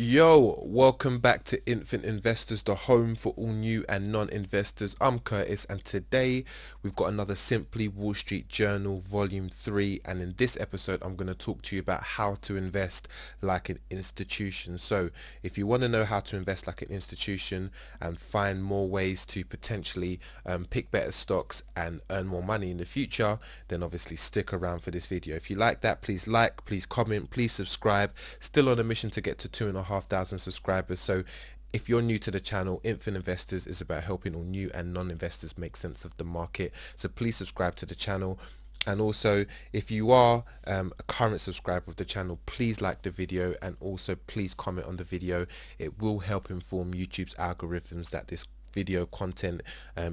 Yo, welcome back to Infant Investors, the home for all new and non-investors. I'm Curtis, and today we've got another Simply Wall Street Journal Volume 3, and in this episode I'm going to talk to you about how to invest like an institution. So if you want to know how to invest like an institution and find more ways to potentially pick better stocks and earn more money in the future, then obviously stick around for this video. If you like that, please like, please comment, please subscribe. Still on a mission to get to 2,500 subscribers. So if you're new to the channel, Infant Investors is about helping all new and non-investors make sense of the market. So please subscribe to the channel. And also, if you are a current subscriber of the channel, please like the video, and also please comment on the video. It will help inform YouTube's algorithms that this video content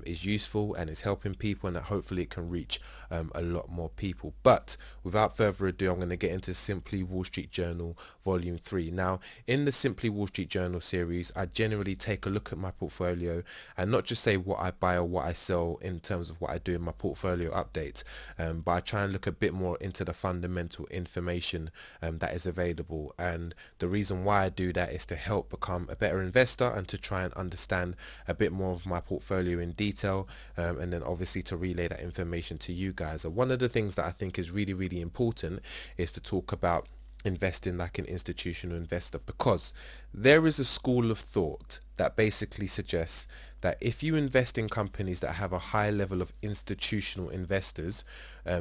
is useful and is helping people, and that hopefully it can reach a lot more people. But without further ado, I'm going to get into Simply Wall Street Journal Volume 3. Now, in the Simply Wall Street Journal series, I generally take a look at my portfolio and not just say what I buy or what I sell in terms of what I do in my portfolio updates, but I try and look a bit more into the fundamental information that is available. And the reason why I do that is to help become a better investor and to try and understand a bit more of my portfolio in detail, and then obviously to relay that information to you guys. And one of the things that I think is really important is to talk about investing like an institutional investor, because there is a school of thought that basically suggests that if you invest in companies that have a high level of institutional investors,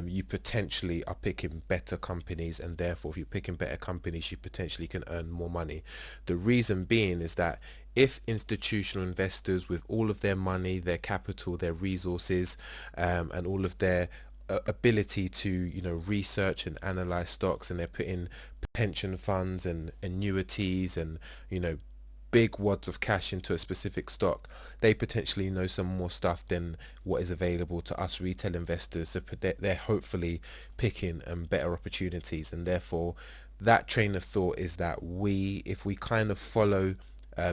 you potentially are picking better companies, and therefore if you're picking better companies, you potentially can earn more money. The reason being is that if institutional investors, with all of their money, their capital, their resources, and all of their ability to research and analyze stocks, and they're putting pension funds and annuities and big wads of cash into a specific stock, they potentially know some more stuff than what is available to us retail investors. So they're hopefully picking better opportunities, and therefore that train of thought is that if we kind of follow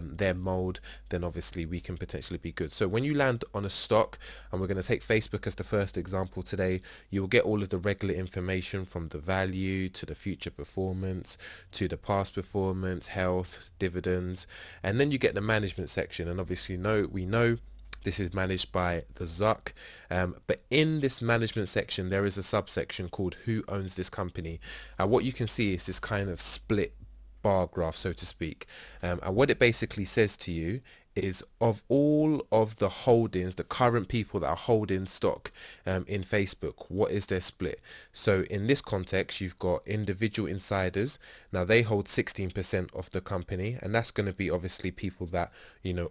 their mold, then obviously we can potentially be good. So when you land on a stock, and we're going to take Facebook as the first example today, you'll get all of the regular information from the value to the future performance to the past performance, health, dividends, and then you get the management section. And obviously we know this is managed by the Zuck, but in this management section there is a subsection called who owns this company, and what you can see is this kind of split bar graph, so to speak, and what it basically says to you is, of all of the holdings, the current people that are holding stock in Facebook, what is their split? So in this context, you've got individual insiders. Now they hold 16% of the company, and that's going to be obviously people that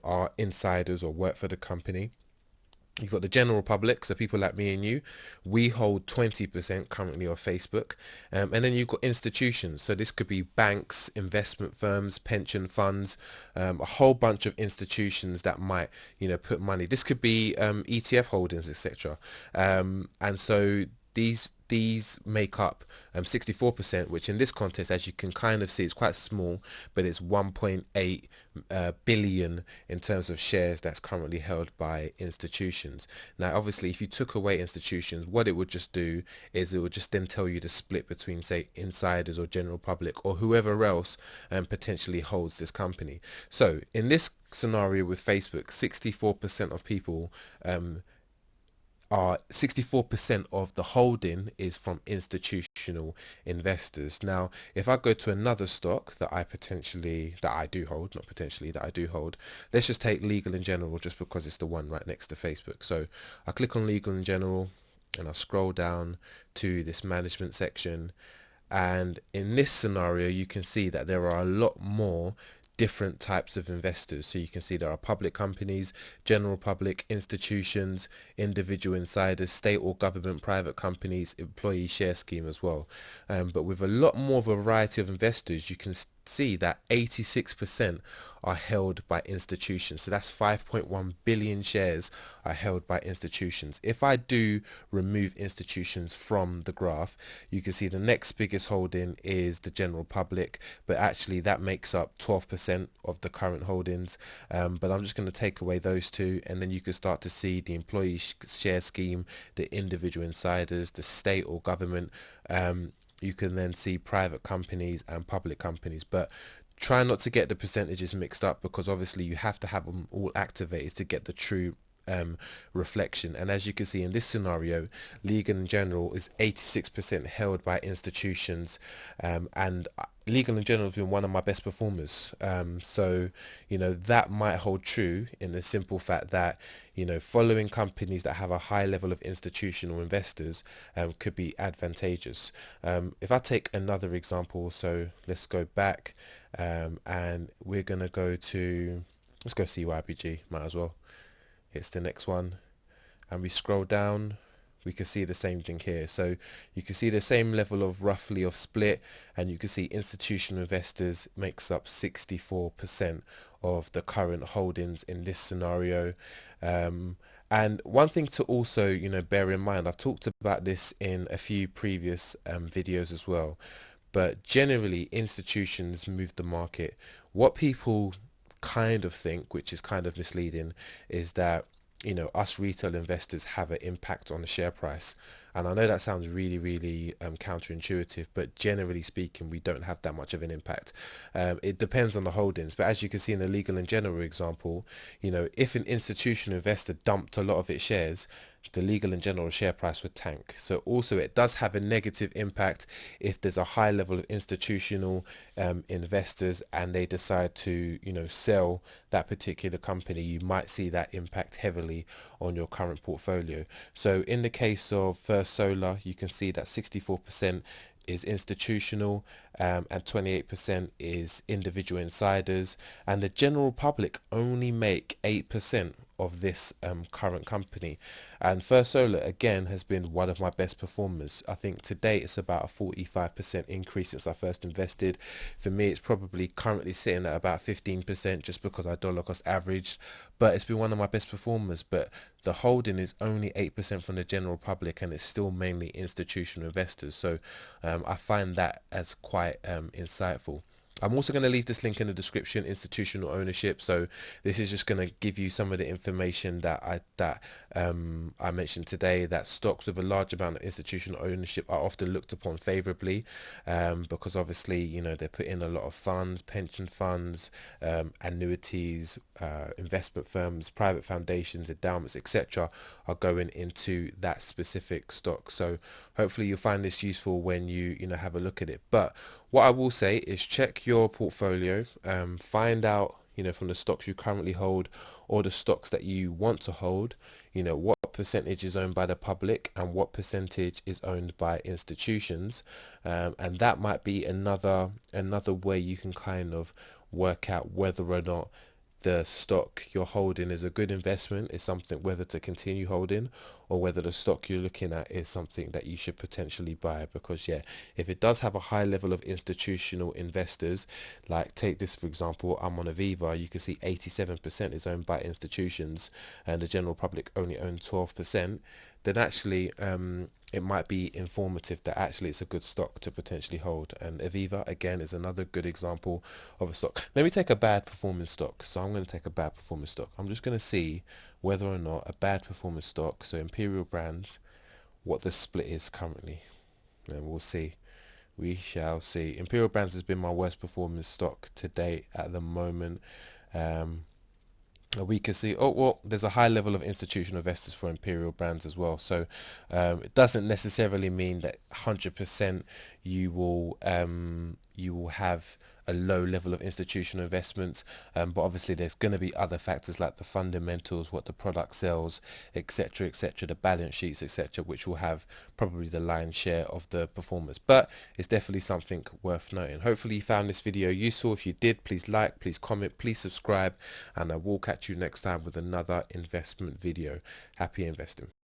are insiders or work for the company. You've got the general public, so people like me and you. We hold 20% currently of Facebook. And then you've got institutions. So this could be banks, investment firms, pension funds, a whole bunch of institutions that might, put money. This could be ETF holdings, etc. And so these make up 64%, which in this context, as you can kind of see, it's quite small, but it's 1.8 billion in terms of shares that's currently held by institutions. Now obviously if you took away institutions, what it would just do is it would just then tell you the split between, say, insiders or general public or whoever else potentially holds this company. So in this scenario with Facebook, 64% of people 64% of the holding is from institutional investors. Now, if I go to another stock that I do hold, let's just take Legal & General, just because it's the one right next to Facebook. So I click on Legal & General and I scroll down to this management section. And in this scenario, you can see that there are a lot more different types of investors. So you can see there are public companies, general public, institutions, individual insiders, state or government, private companies, employee share scheme as well. But with a lot more variety of investors, you can see that 86% are held by institutions. So that's 5.1 billion shares are held by institutions. If I do remove institutions from the graph, you can see the next biggest holding is the general public, but actually that makes up 12% of the current holdings. But I'm just going to take away those two, and then you can start to see the employee share scheme, the individual insiders, the state or government. You can then see private companies and public companies. But Try not to get the percentages mixed up, because obviously you have to have them all activated to get the true reflection. And as you can see in this scenario, Legal & General is 86% held by institutions, and Legal & General has been one of my best performers. So, that might hold true in the simple fact that, following companies that have a high level of institutional investors could be advantageous. If I take another example, so let's go back, and we're going to go to, let's go CYBG, might as well. It's the next one, and we scroll down, we can see the same thing here. So you can see the same level of roughly of split, and you can see institutional investors makes up 64% of the current holdings in this scenario. And one thing to also bear in mind, I've talked about this in a few previous videos as well, but generally institutions move the market. What people kind of think, which is kind of misleading, is that us retail investors have an impact on the share price. And I know that sounds really, really counterintuitive, but generally speaking, we don't have that much of an impact. It depends on the holdings, but as you can see in the Legal & General example, if an institutional investor dumped a lot of its shares, the Legal & General share price would tank. So also it does have a negative impact if there's a high level of institutional investors and they decide to sell that particular company. You might see that impact heavily on your current portfolio. So in the case of First Solar, you can see that 64% is institutional, and 28% is individual insiders, and the general public only make 8% of this current company. And First Solar again has been one of my best performers. I think to date it's about a 45% increase since I first invested. For me, it's probably currently sitting at about 15% just because I dollar cost averaged, but it's been one of my best performers. But the holding is only 8% from the general public, and it's still mainly institutional investors. So I find that as quite insightful. I'm also going to leave this link in the description, institutional ownership. So this is just going to give you some of the information that I mentioned today, that stocks with a large amount of institutional ownership are often looked upon favorably, because obviously they put in a lot of funds, pension funds, annuities, investment firms, private foundations, endowments, etc. are going into that specific stock. So hopefully you'll find this useful when you have a look at it. But what I will say is check your portfolio, find out from the stocks you currently hold or the stocks that you want to hold, what percentage is owned by the public and what percentage is owned by institutions, and that might be another way you can kind of work out whether or not the stock you're holding is a good investment, is something whether to continue holding, or whether the stock you're looking at is something that you should potentially buy. Because if it does have a high level of institutional investors, like take this for example, I'm on Aviva, you can see 87% is owned by institutions and the general public only own 12%, then actually it might be informative that actually it's a good stock to potentially hold. And Aviva again is another good example of a stock. Let me take a bad performing stock. So I'm going to take a bad performing stock. I'm just going to see whether or not a bad performing stock, so Imperial Brands, what the split is currently, and we'll see. We shall see. Imperial Brands has been my worst performing stock to date at the moment. We can see, oh well, there's a high level of institutional investors for Imperial Brands as well. So it doesn't necessarily mean that 100% you will have a low level of institutional investments, but obviously there's going to be other factors like the fundamentals, what the product sells, etc., etc., the balance sheets, etc., which will have probably the lion's share of the performance. But it's definitely something worth noting. Hopefully you found this video useful. If you did, please like, please comment, please subscribe, and I will catch you next time with another investment video. Happy investing.